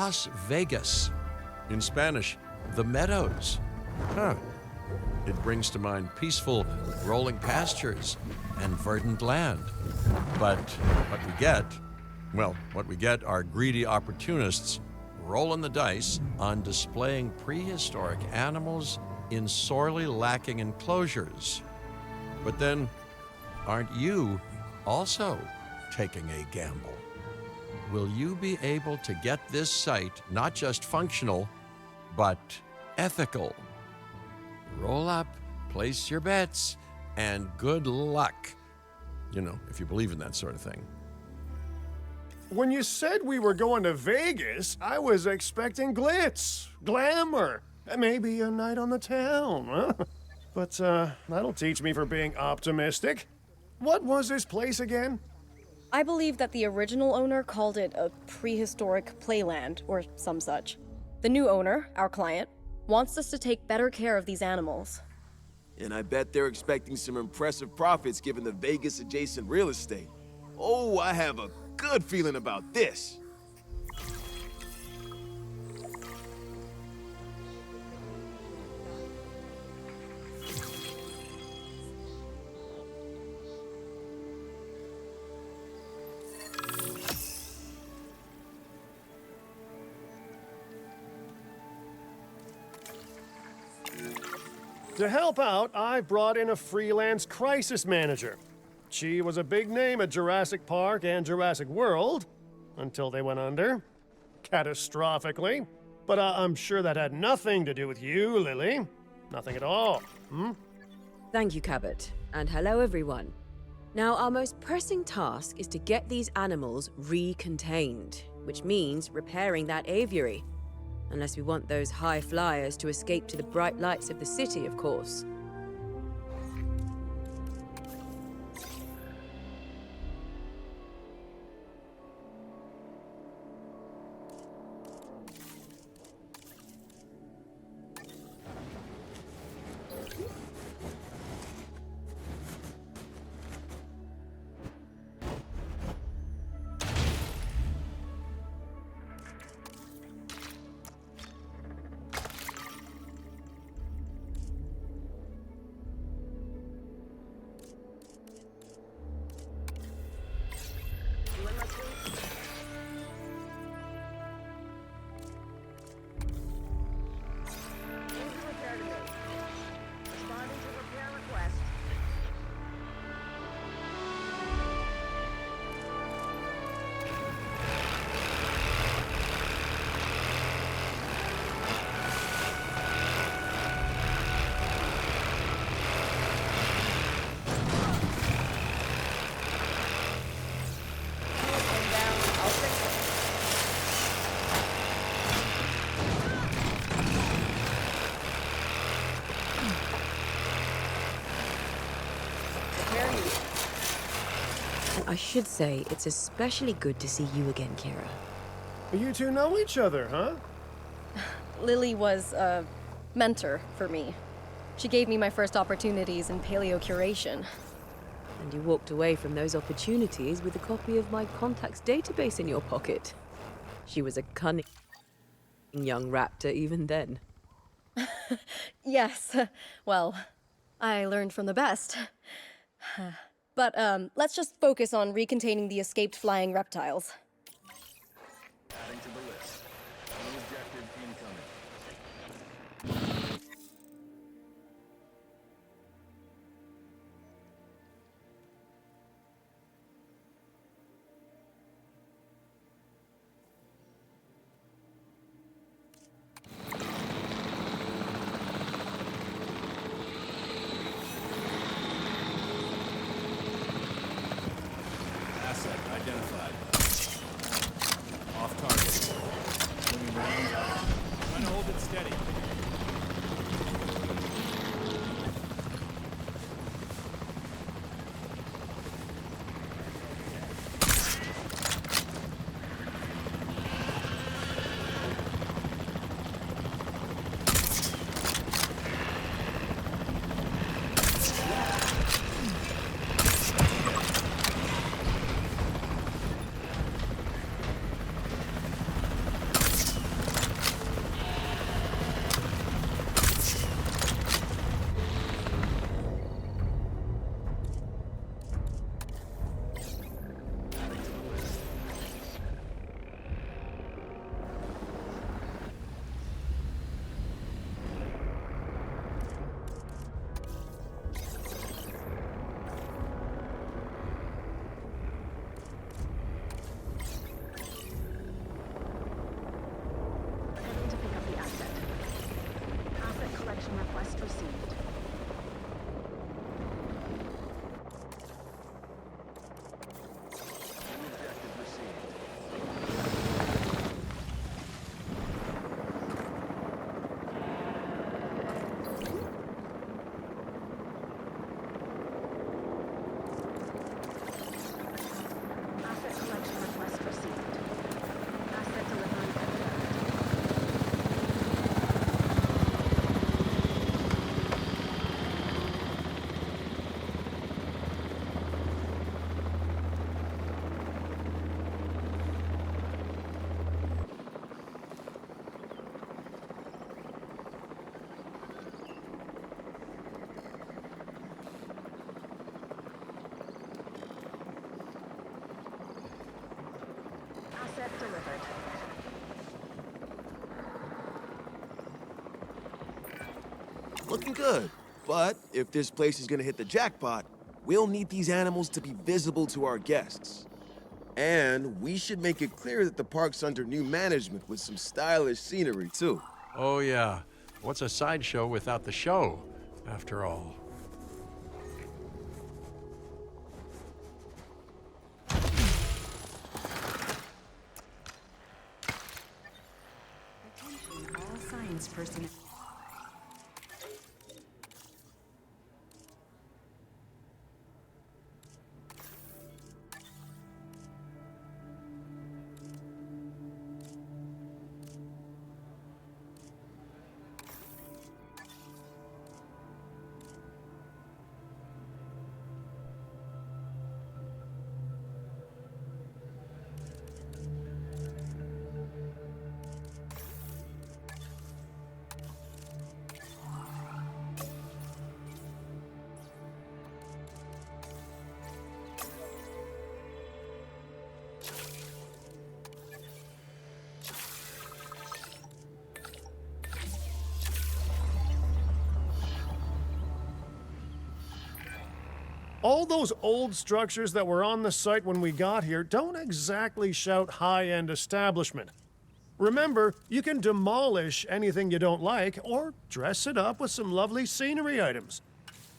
Las Vegas. In Spanish, the Meadows. Huh. It brings to mind peaceful, rolling pastures and verdant land. But what we get are greedy opportunists rolling the dice on displaying prehistoric animals in sorely lacking enclosures. But then, aren't you also taking a gamble? Will you be able to get this site not just functional, but ethical? Roll up, place your bets, and good luck. You know, if you believe in that sort of thing. When you said we were going to Vegas, I was expecting glitz, glamour, and maybe a night on the town, huh? But that'll teach me for being optimistic. What was this place again? I believe that the original owner called it a prehistoric playland, or some such. The new owner, our client, wants us to take better care of these animals. And I bet they're expecting some impressive profits given the Vegas-adjacent real estate. Oh, I have a good feeling about this. To help out, I brought in a freelance crisis manager. She was a big name at Jurassic Park and Jurassic World, until they went under. Catastrophically. But I'm sure that had nothing to do with you, Lily. Nothing at all, hmm? Thank you, Cabot. And hello, everyone. Now, our most pressing task is to get these animals recontained, which means repairing that aviary. Unless we want those high flyers to escape to the bright lights of the city, of course. I should say, it's especially good to see you again, Kira. You two know each other, huh? Lily was a mentor for me. She gave me my first opportunities in paleo-curation. And you walked away from those opportunities with a copy of my contacts database in your pocket. She was a cunning young raptor even then. Yes, well, I learned from the best. But let's just focus on recontaining the escaped flying reptiles. Adding to the list. New objective incoming. Asset identified. Off target. Moving around. Trying to hold it steady. delivered. Looking good. But if this place is gonna hit the jackpot, we'll need these animals to be visible to our guests. And we should make it clear that the park's under new management with some stylish scenery, too. Oh, yeah. What's a sideshow without the show, after all? Attention all science personnel. All those old structures that were on the site when we got here don't exactly shout high-end establishment. Remember, you can demolish anything you don't like or dress it up with some lovely scenery items.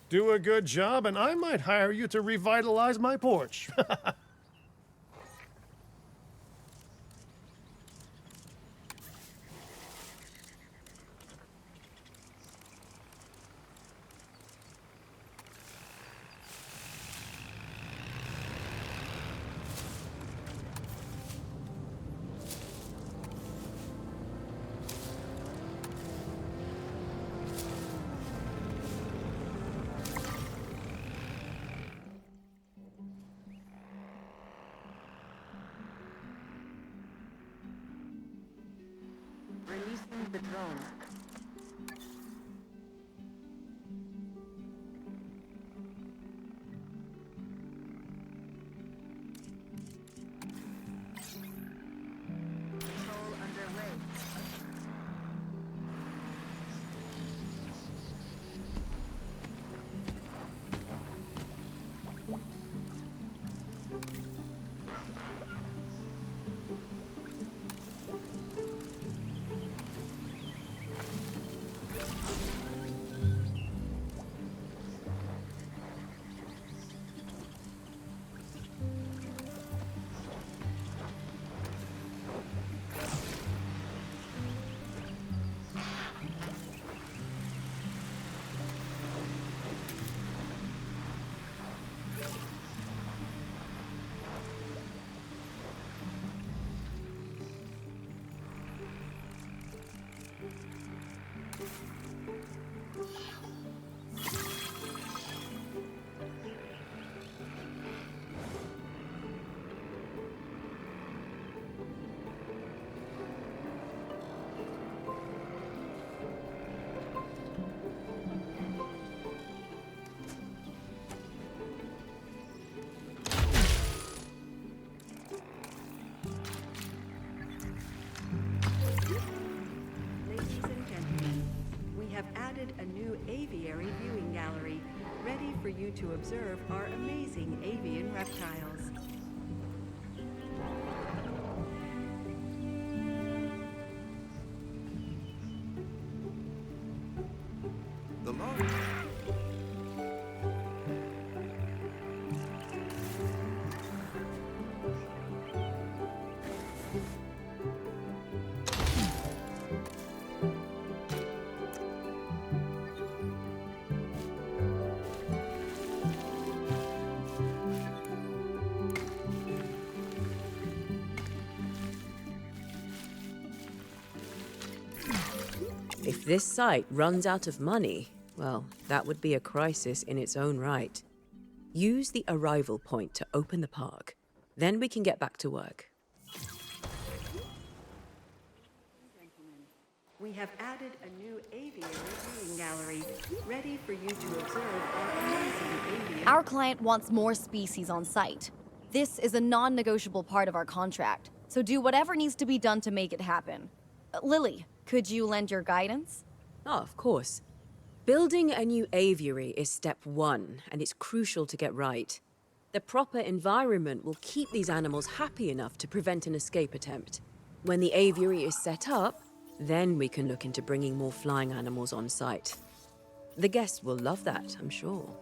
Do a good job and I might hire you to revitalize my porch. Releasing the drone. Control underway. Ladies and gentlemen, we have added a new aviary viewing gallery, ready for you to observe our amazing avian reptiles. The law. If this site runs out of money, well, that would be a crisis in its own right. Use the arrival point to open the park. Then we can get back to work. We have added a new aviary viewing gallery, ready for you to observe our amazing avian. Our client wants more species on site. This is a non-negotiable part of our contract. So do whatever needs to be done to make it happen. Lily, could you lend your guidance? Oh, of course. Building a new aviary is step one, and it's crucial to get right. The proper environment will keep these animals happy enough to prevent an escape attempt. When the aviary is set up, then we can look into bringing more flying animals on site. The guests will love that, I'm sure.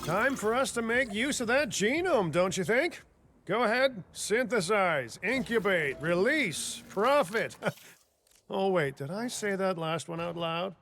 Time for us to make use of that genome, don't you think? Go ahead, synthesize, incubate, release, profit. Oh, wait, did I say that last one out loud?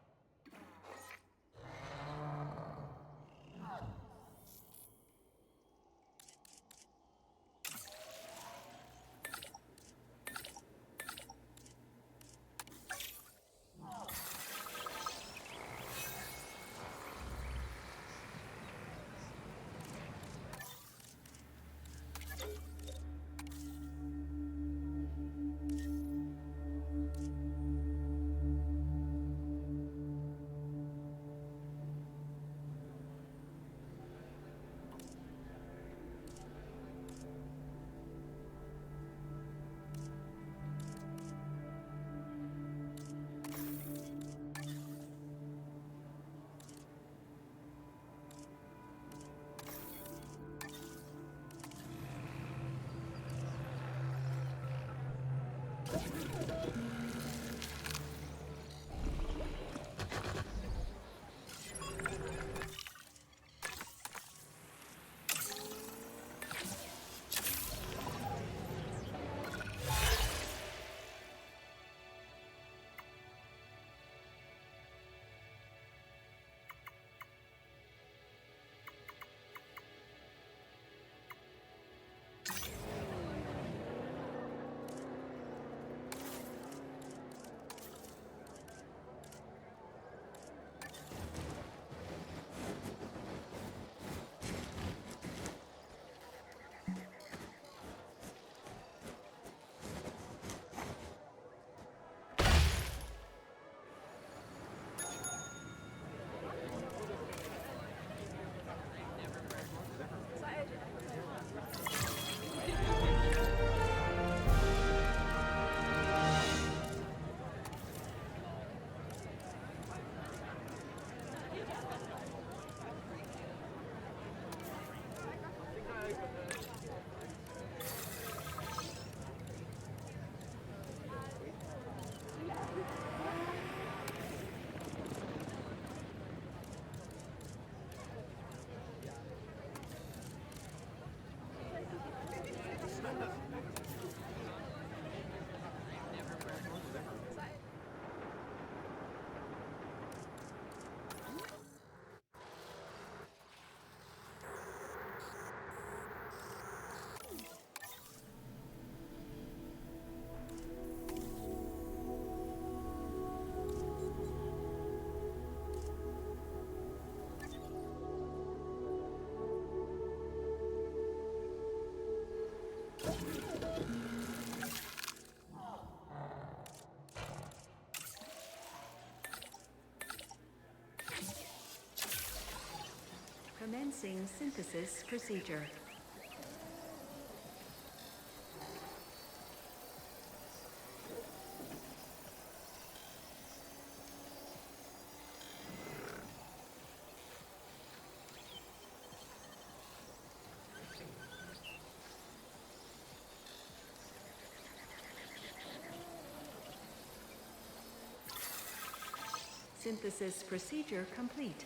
Commencing synthesis procedure. Synthesis procedure complete.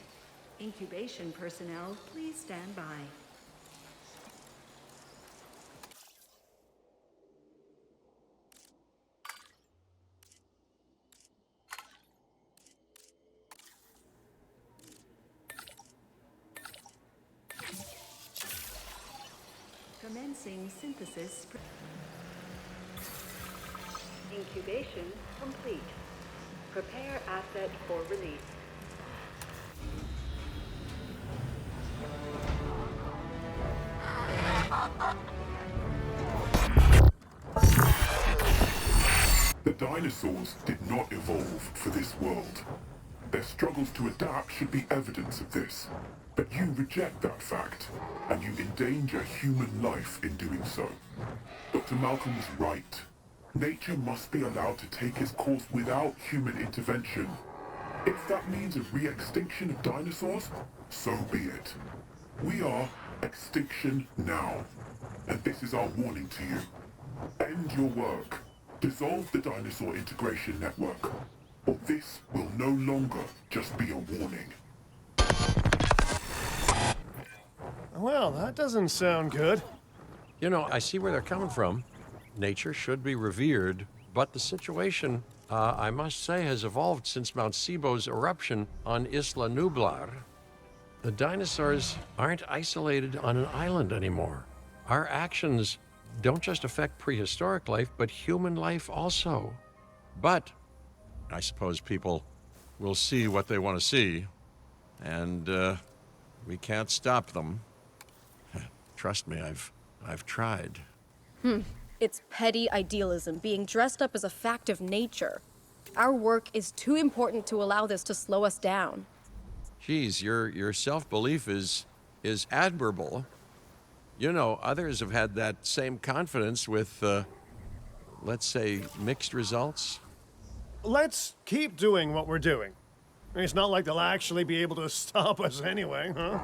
Incubation personnel, please stand by. Commencing synthesis. Incubation complete. Prepare asset for release. The dinosaurs did not evolve for this world. Their struggles to adapt should be evidence of this. But you reject that fact, and you endanger human life in doing so. Dr. Malcolm was right. Nature must be allowed to take its course without human intervention. If that means a re-extinction of dinosaurs, so be it. We are extinction now. And this is our warning to you. End your work. Dissolve the dinosaur integration network. Or this will no longer just be a warning. Well, that doesn't sound good. You know, I see where they're coming from. Nature should be revered, but the situation, I must say, has evolved since Mount Sibo's eruption on Isla Nublar. The dinosaurs aren't isolated on an island anymore. Our actions don't just affect prehistoric life, but human life also. But I suppose people will see what they want to see, and we can't stop them. Trust me, I've tried. It's petty idealism being dressed up as a fact of nature. Our work is too important to allow this to slow us down. Geez, your self-belief is admirable. You know, others have had that same confidence with, let's say, mixed results. Let's keep doing what we're doing. It's not like they'll actually be able to stop us anyway, huh?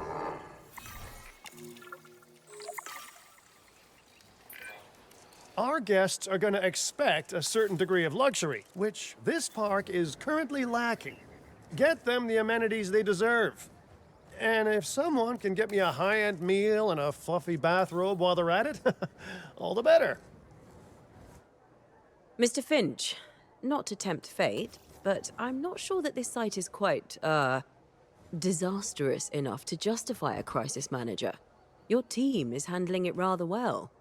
Our guests are going to expect a certain degree of luxury, which this park is currently lacking. Get them the amenities they deserve. And if someone can get me a high-end meal and a fluffy bathrobe while they're at it, all the better. Mr. Finch, not to tempt fate, but I'm not sure that this site is quite, disastrous enough to justify a crisis manager. Your team is handling it rather well.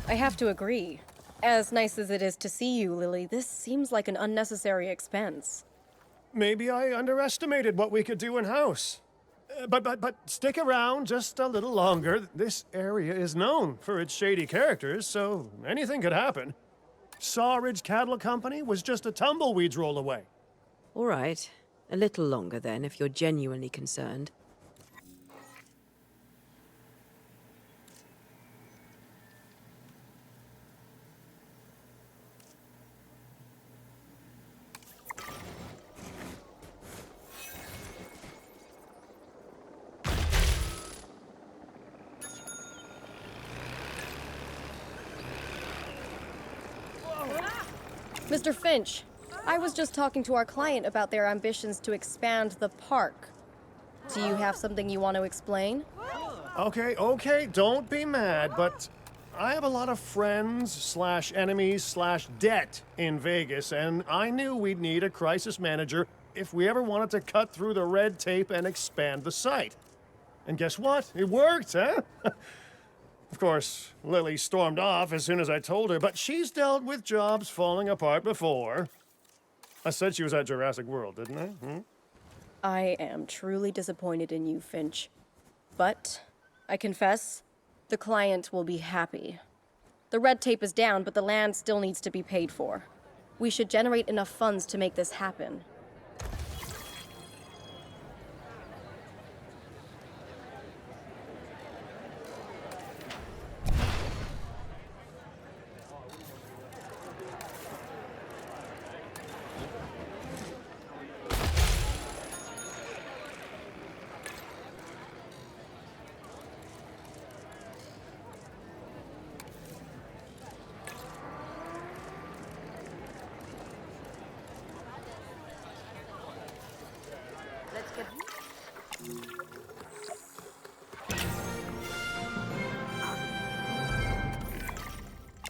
I have to agree. As nice as it is to see you, Lily, this seems like an unnecessary expense. Maybe I underestimated what we could do in-house. But stick around just a little longer. This area is known for its shady characters, so anything could happen. Sawridge Cattle Company was just a tumbleweed's roll away. All right. A little longer then, if you're genuinely concerned. Mr. Finch, I was just talking to our client about their ambitions to expand the park. Do you have something you want to explain? Okay, don't be mad, but I have a lot of friends/enemies/debt in Vegas, and I knew we'd need a crisis manager if we ever wanted to cut through the red tape and expand the site. And guess what? It worked, huh? Of course, Lily stormed off as soon as I told her, but she's dealt with jobs falling apart before. I said she was at Jurassic World, didn't I? I am truly disappointed in you, Finch. But, I confess, the client will be happy. The red tape is down, but the land still needs to be paid for. We should generate enough funds to make this happen.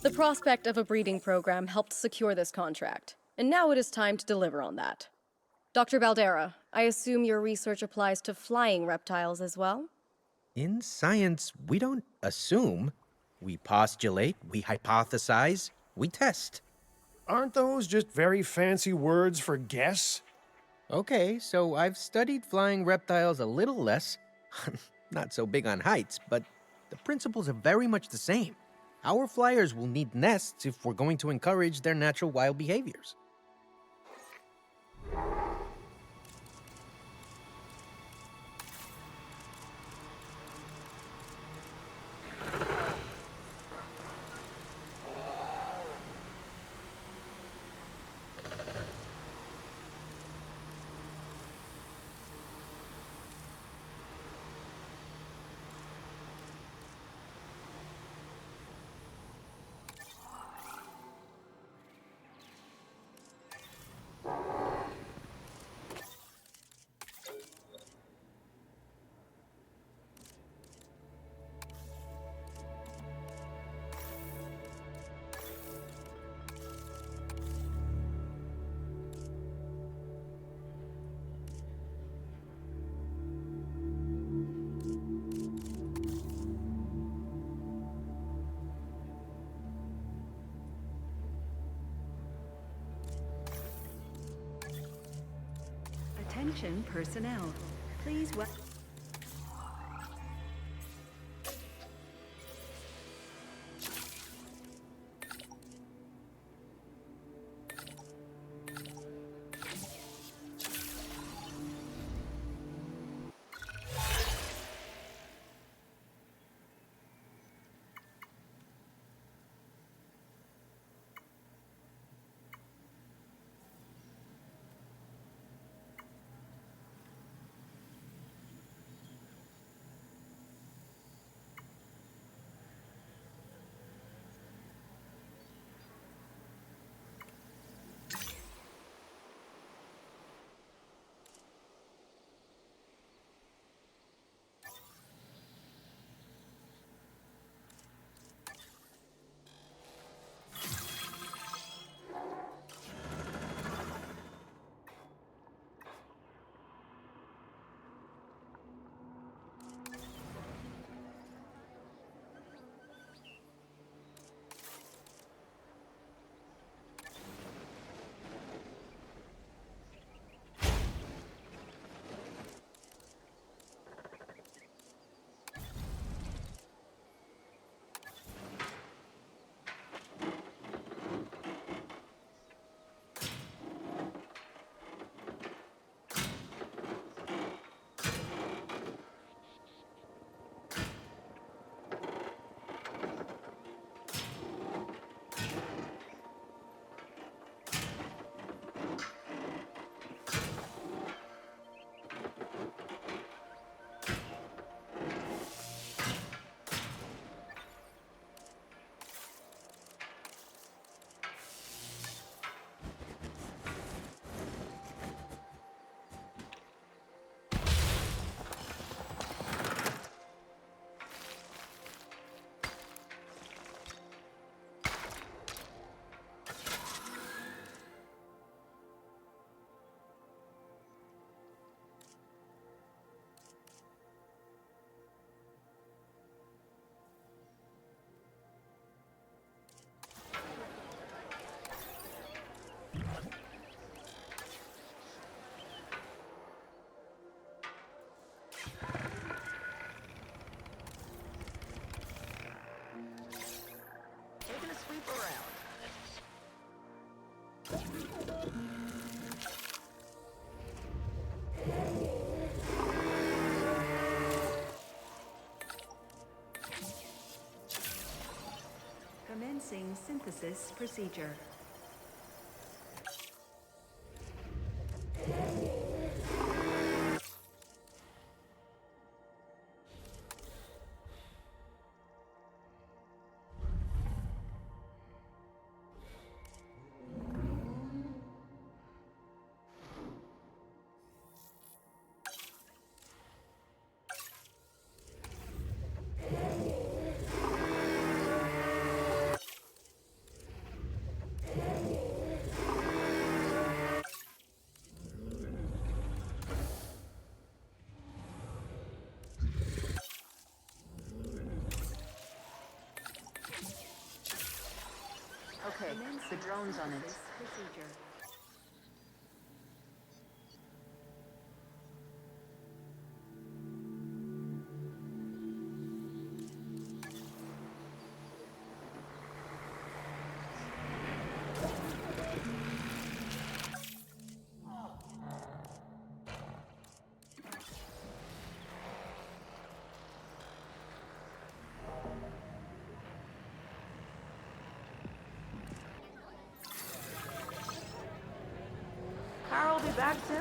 The prospect of a breeding program helped secure this contract, and now it is time to deliver on that. Dr. Baldera, I assume your research applies to flying reptiles as well? In science, we don't assume. We postulate, we hypothesize, we test. Aren't those just very fancy words for guess? Okay, so I've studied flying reptiles a little less. Not so big on heights, but the principles are very much the same. Our flyers will need nests if we're going to encourage their natural wild behaviors. Attention personnel. Please Commencing synthesis procedure. Okay, the drone's on it. Procedure. Carl will be back soon.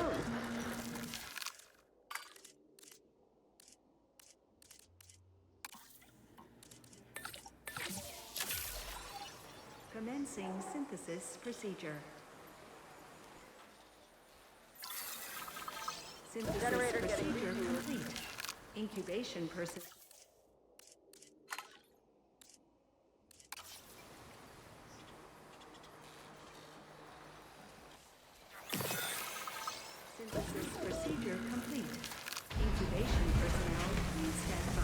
Commencing synthesis procedure. Synthesis Generator getting procedure refueled. complete. Incubation person. Synthesis procedure complete. Incubation personnel, please stand by.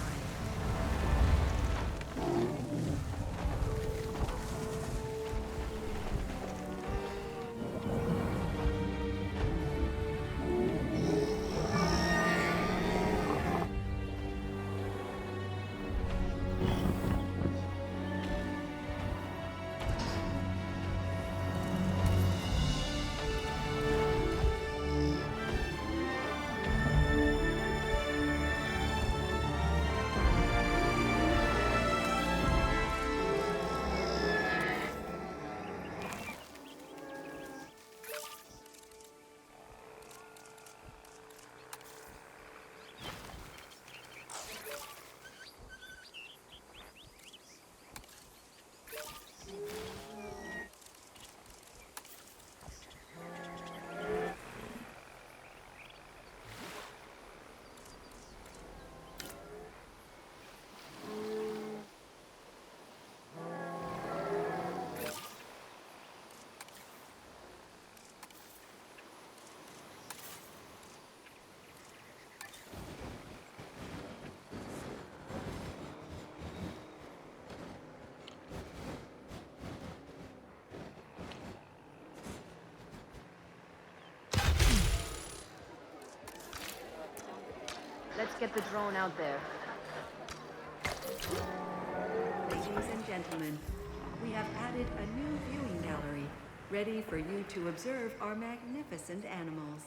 Let's get the drone out there. Ladies and gentlemen, we have added a new viewing gallery, ready for you to observe our magnificent animals.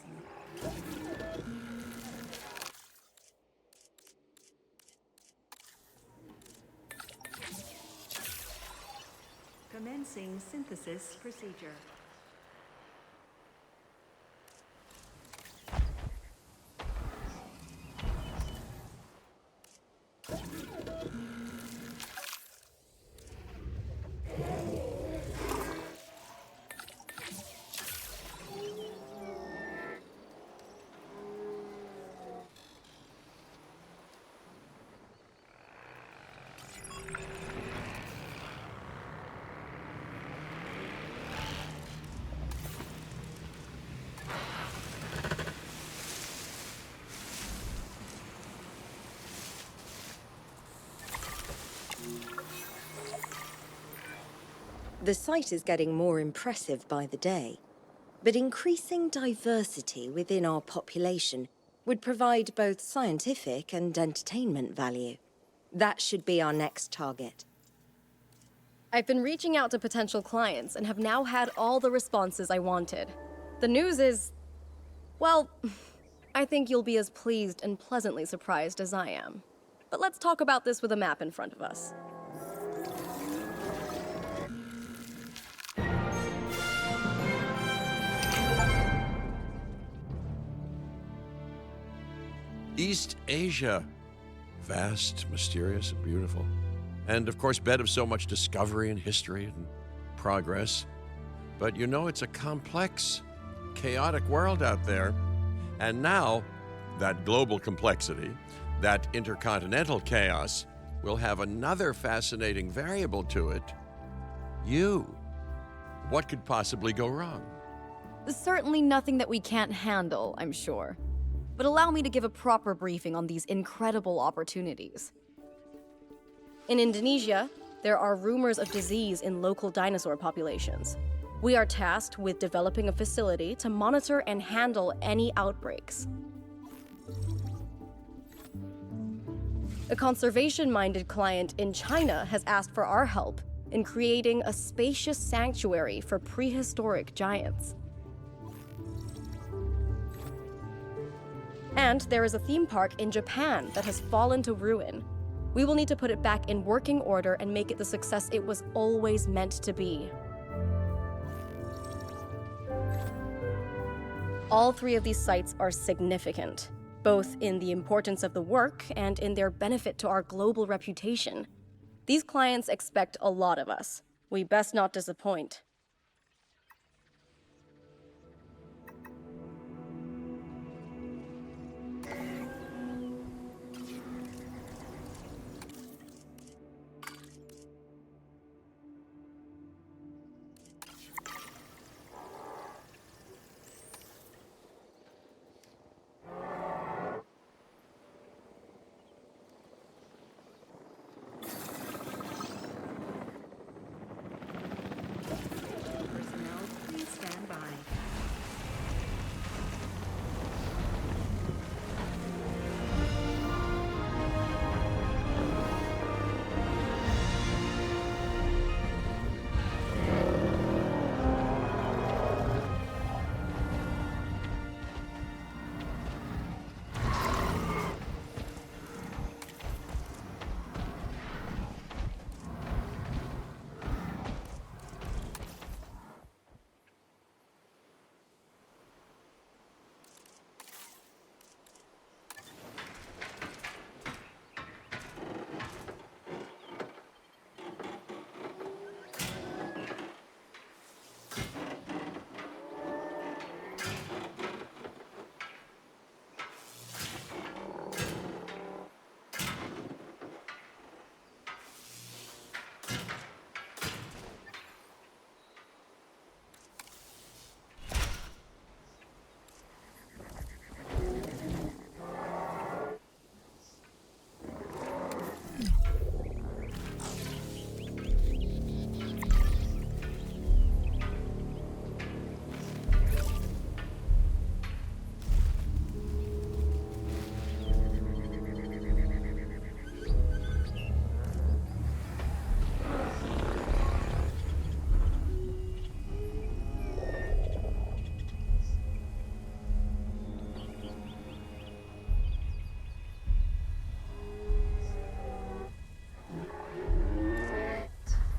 Commencing synthesis procedure. The site is getting more impressive by the day, but increasing diversity within our population would provide both scientific and entertainment value. That should be our next target. I've been reaching out to potential clients and have now had all the responses I wanted. The news is, well, I think you'll be as pleased and pleasantly surprised as I am. But let's talk about this with a map in front of us. East Asia. Vast, mysterious, and beautiful. And of course, bed of so much discovery and history and progress. But you know, it's a complex, chaotic world out there. And now, that global complexity, that intercontinental chaos, will have another fascinating variable to it. You. What could possibly go wrong? Certainly nothing that we can't handle, I'm sure. But allow me to give a proper briefing on these incredible opportunities. In Indonesia, there are rumors of disease in local dinosaur populations. We are tasked with developing a facility to monitor and handle any outbreaks. A conservation-minded client in China has asked for our help in creating a spacious sanctuary for prehistoric giants. And there is a theme park in Japan that has fallen to ruin. We will need to put it back in working order and make it the success it was always meant to be. All three of these sites are significant, both in the importance of the work and in their benefit to our global reputation. These clients expect a lot of us. We best not disappoint. Personnel, please stand by.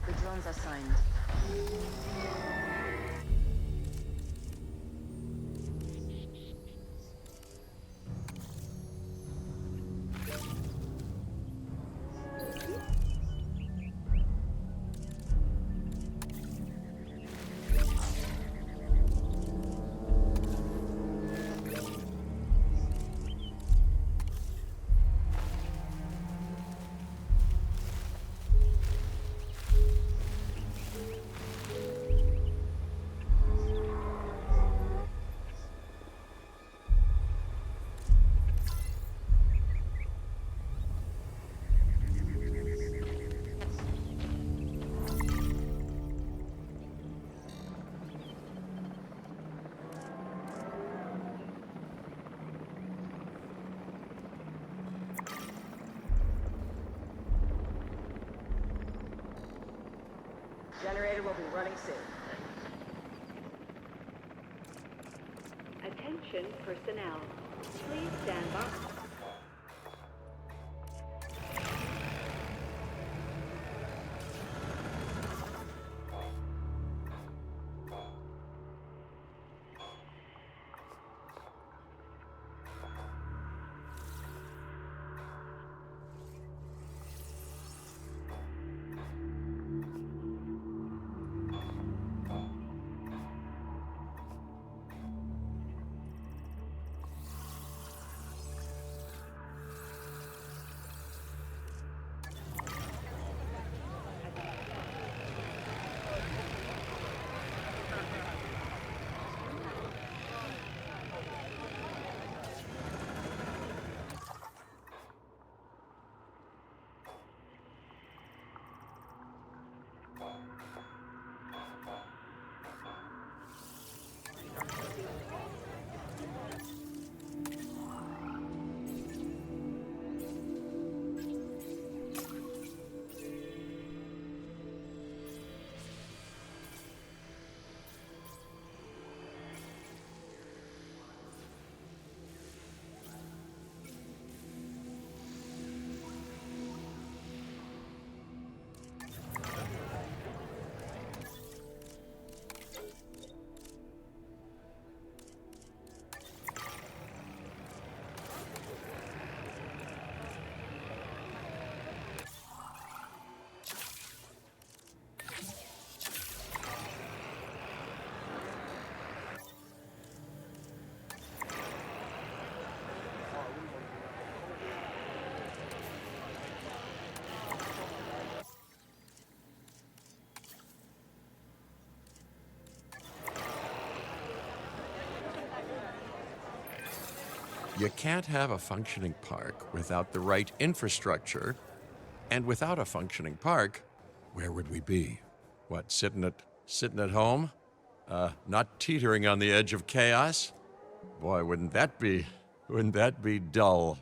The drones are signed. Generator will be running soon. Attention personnel. Please stand by. You can't have a functioning park without the right infrastructure. And without a functioning park, where would we be? What, sitting at home? Not teetering on the edge of chaos? Boy, wouldn't that be dull?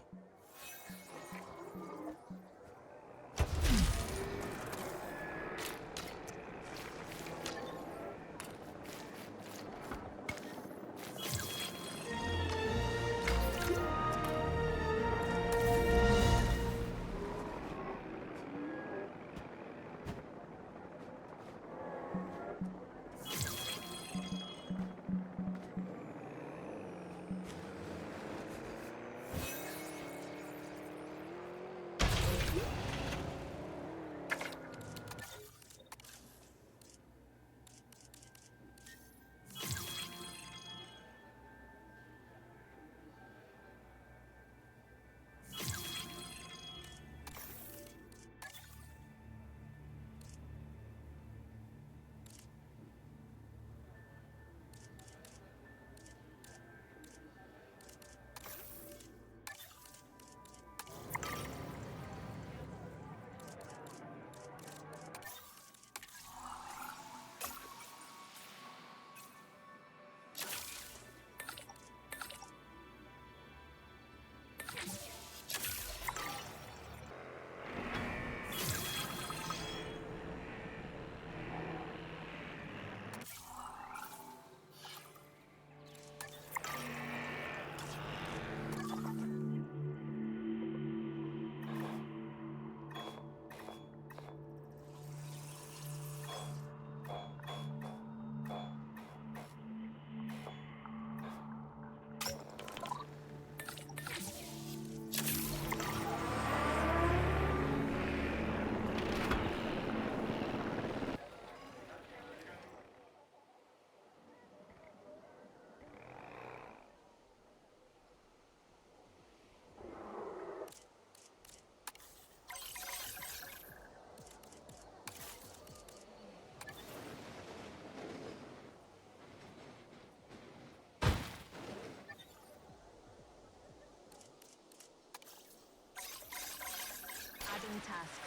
Adding task.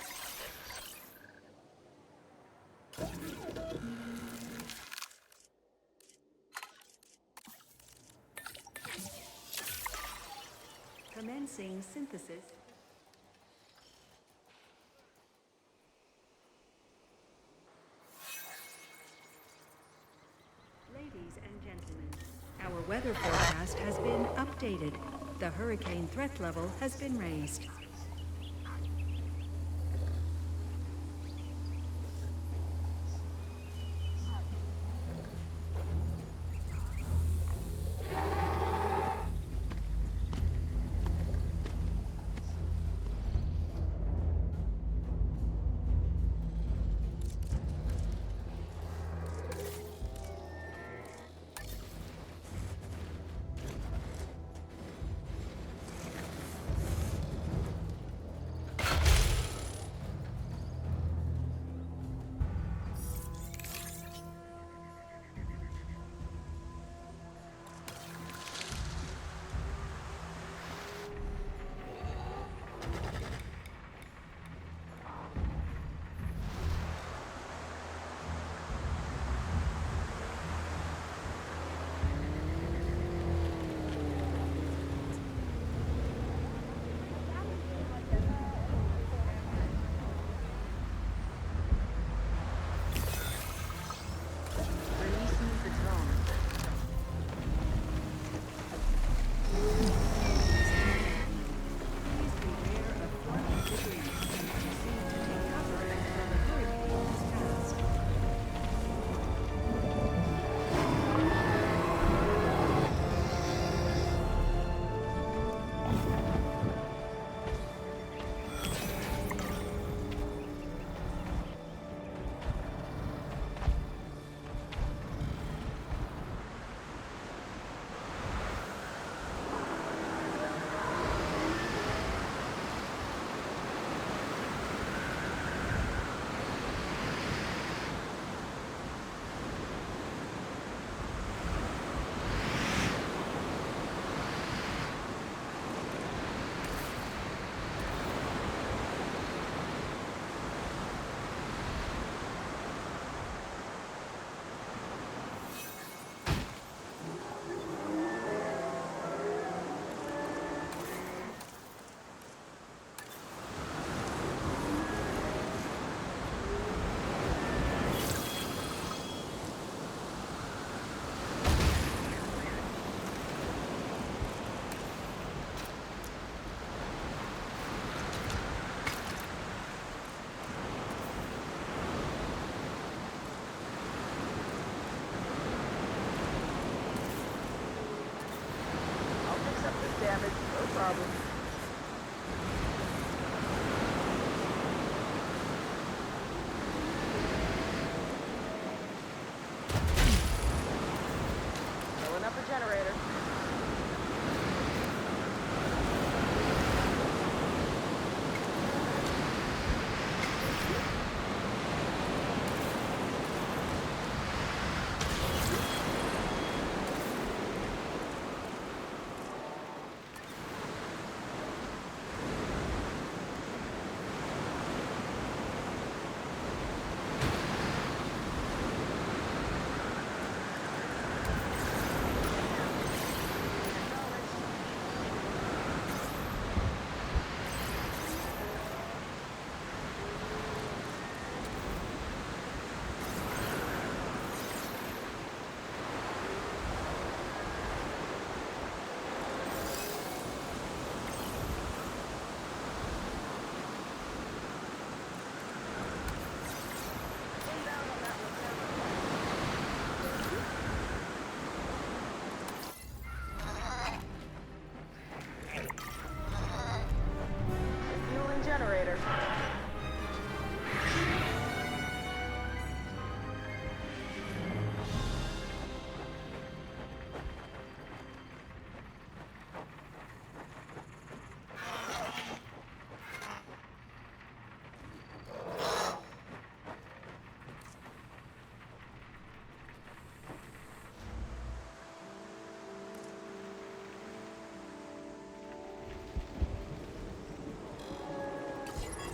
Commencing synthesis. Ladies and gentlemen, our weather forecast has been updated. The hurricane threat level has been raised.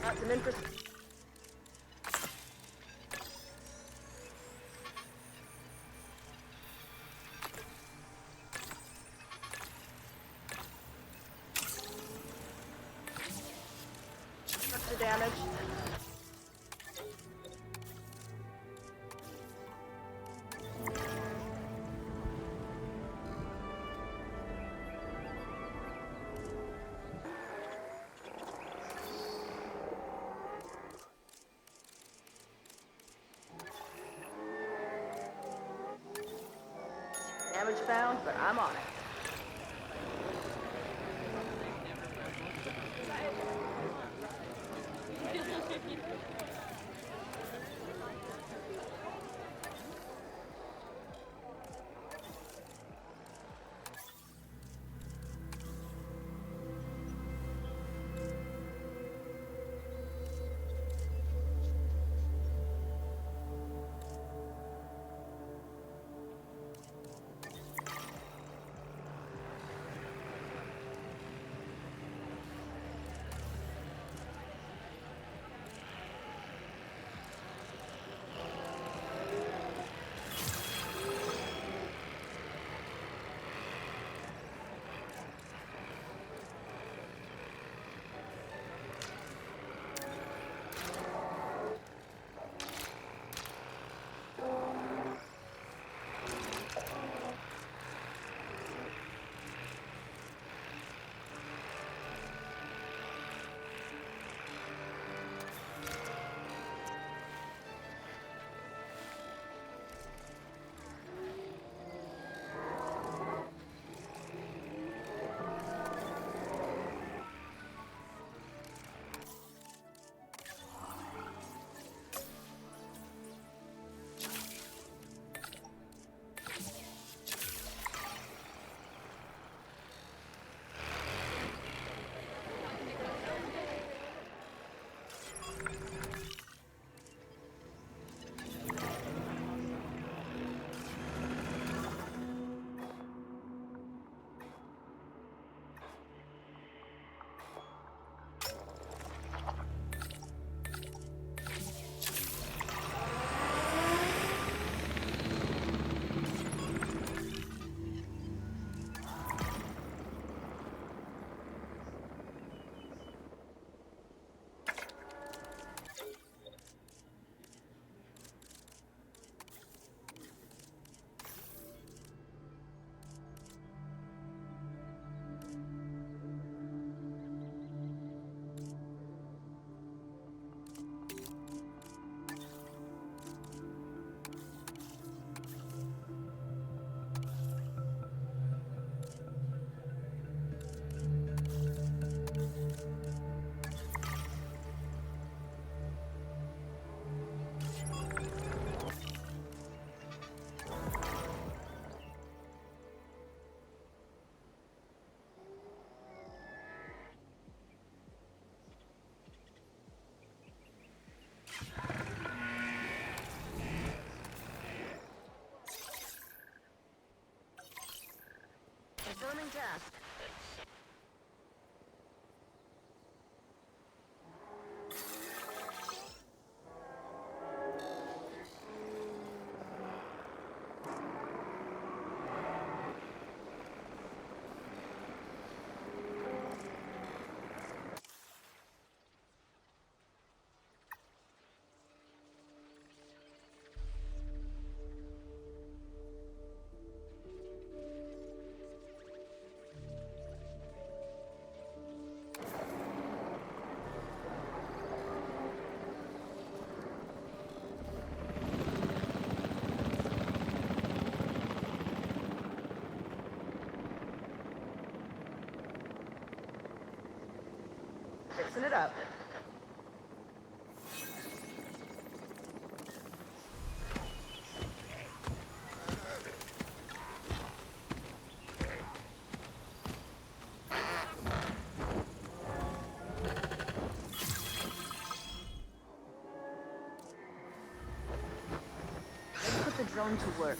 Got some infra. Structure damage. Damage found, but I'm on it. Confirming task. Fixing it up. Let's put the drone to work.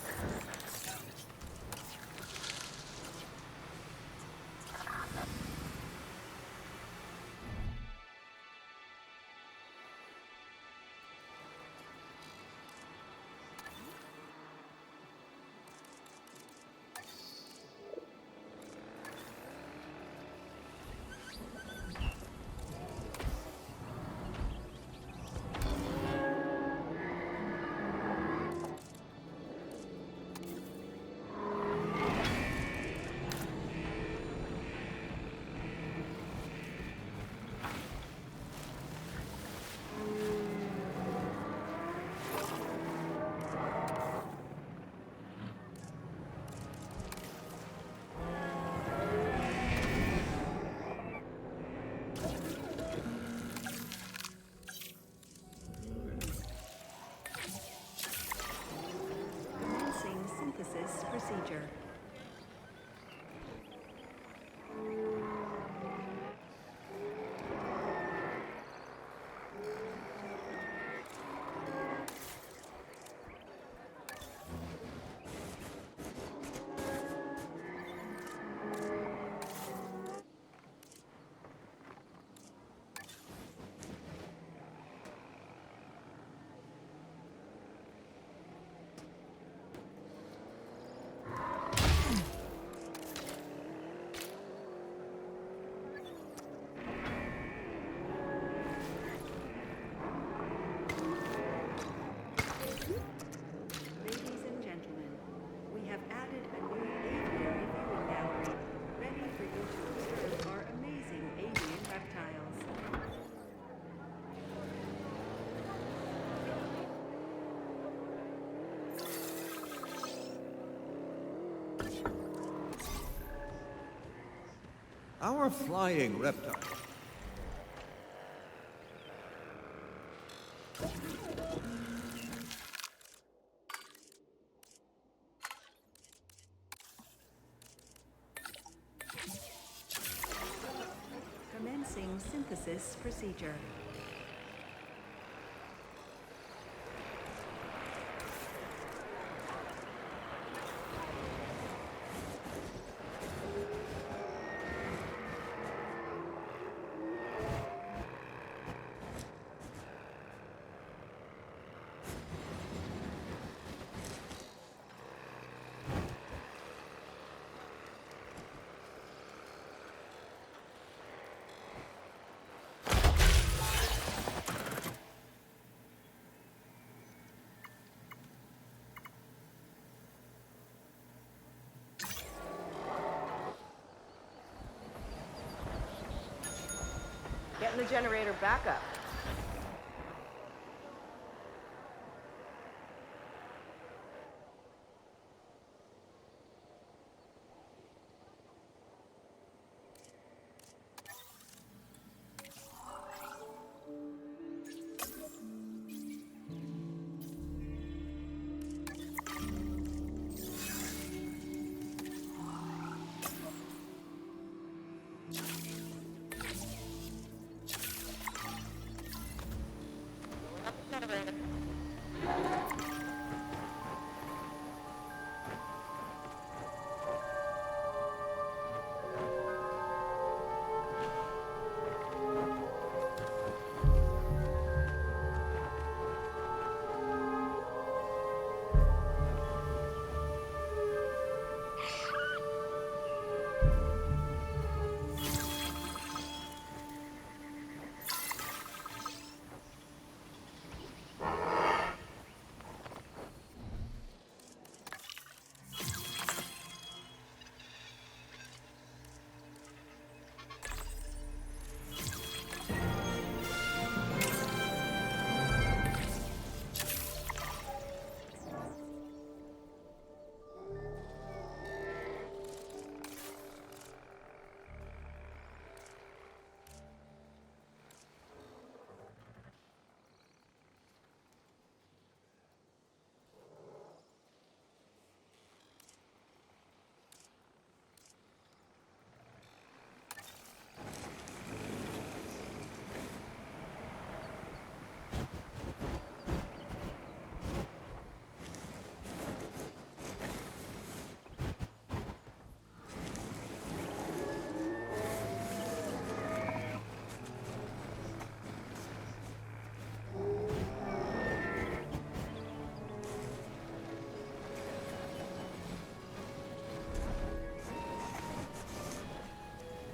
Our flying reptile. Commencing synthesis procedure. Getting the generator back up.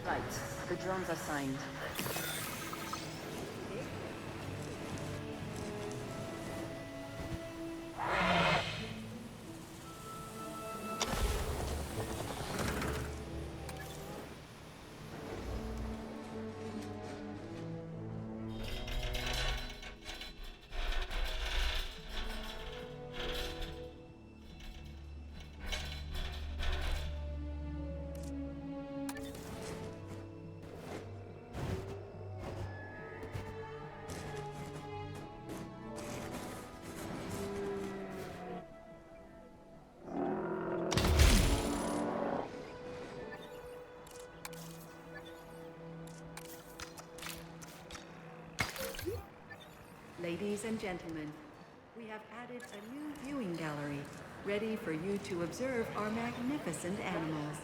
Right, the drones are signed. Ladies and gentlemen, we have added a new viewing gallery, ready for you to observe our magnificent animals.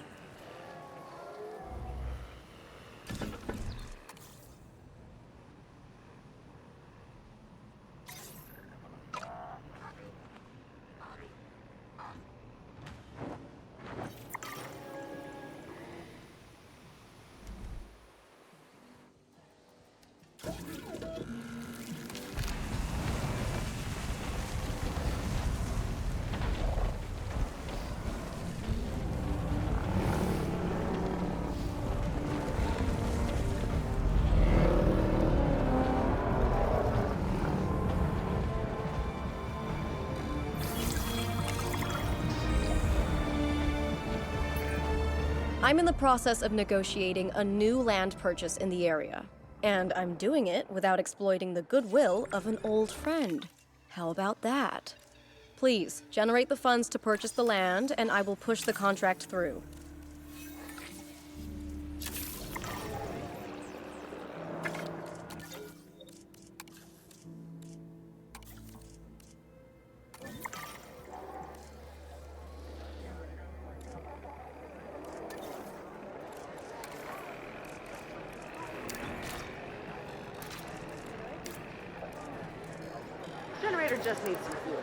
I'm in the process of negotiating a new land purchase in the area, and I'm doing it without exploiting the goodwill of an old friend. How about that? Please, generate the funds to purchase the land, and I will push the contract through. Generator just needs some fuel.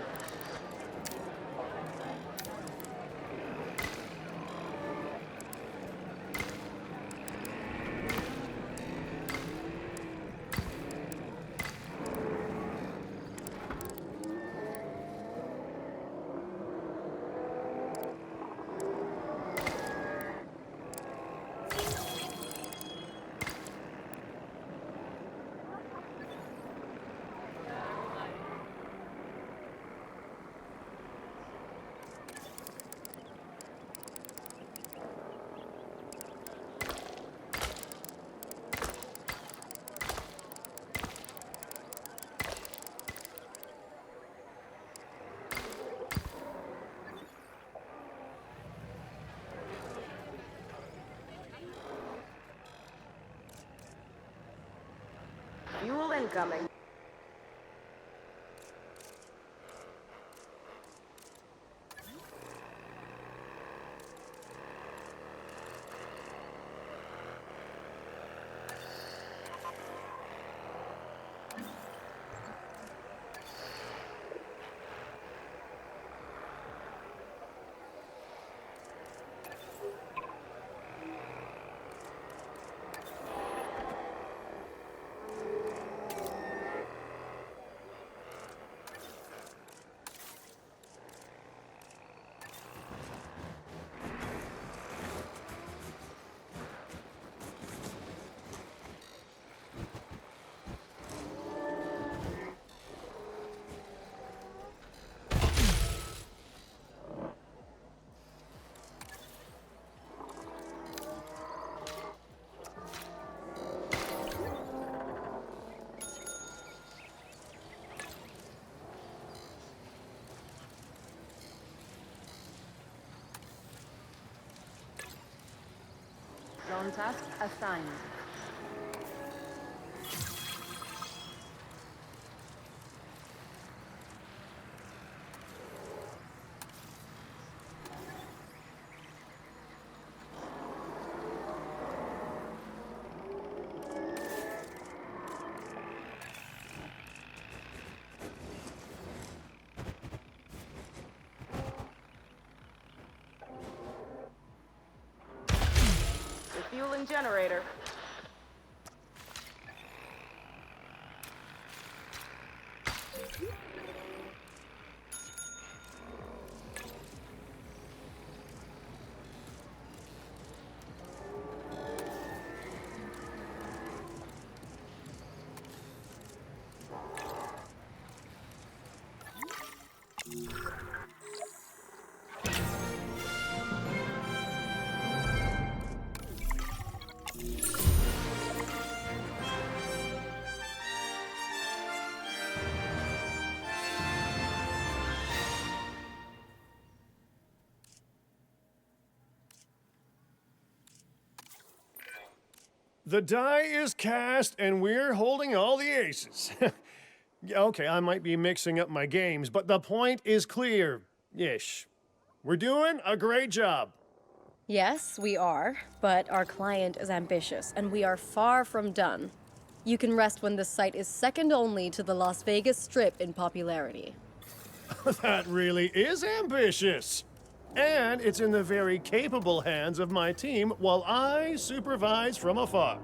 Fuel incoming. Zone task assigned. Refueling generator. The die is cast, and we're holding all the aces. Okay, I might be mixing up my games, but the point is clear-ish. We're doing a great job. Yes, we are, but our client is ambitious, and we are far from done. You can rest when this site is second only to the Las Vegas Strip in popularity. That really is ambitious. And it's in the very capable hands of my team while I supervise from afar.